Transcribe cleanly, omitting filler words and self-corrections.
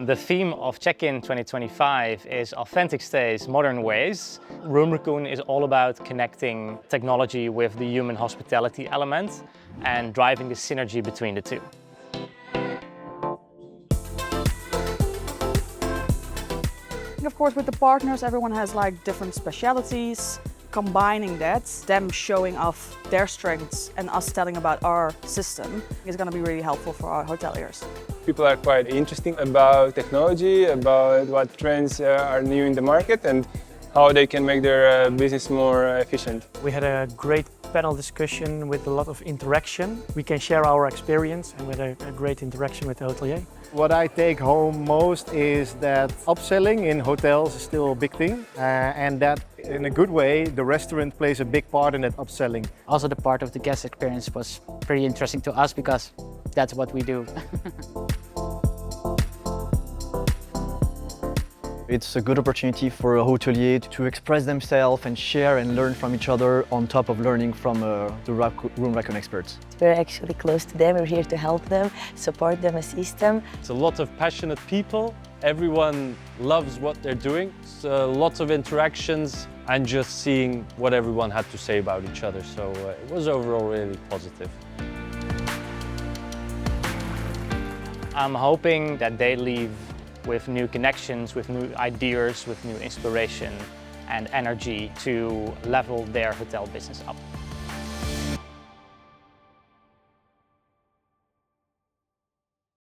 The theme of Check-in 2025 is Authentic Stays, Modern Ways. RoomRaccoon is all about connecting technology with the human hospitality element and driving the synergy between the two. Of course, with the partners, everyone has like different specialities. Combining that, them showing off their strengths and us telling about our system is going to be really helpful for our hoteliers. People are quite interested about technology, about what trends are new in the market and how they can make their business more efficient. We had a great panel discussion with a lot of interaction. We can share our experience and with a great interaction with the hotelier. What I take home most is that upselling in hotels is still a big thing and that in a good way the restaurant plays a big part in that upselling. Also the part of the guest experience was pretty interesting to us because that's what we do. It's a good opportunity for a hotelier to express themselves and share and learn from each other on top of learning from the RoomRaccoon experts. We're actually close to them, we're here to help them, support them, assist them. It's a lot of passionate people, everyone loves what they're doing, so lots of interactions and just seeing what everyone had to say about each other, so it was overall really positive. I'm hoping that they leave with new connections, with new ideas, with new inspiration and energy to level their hotel business up.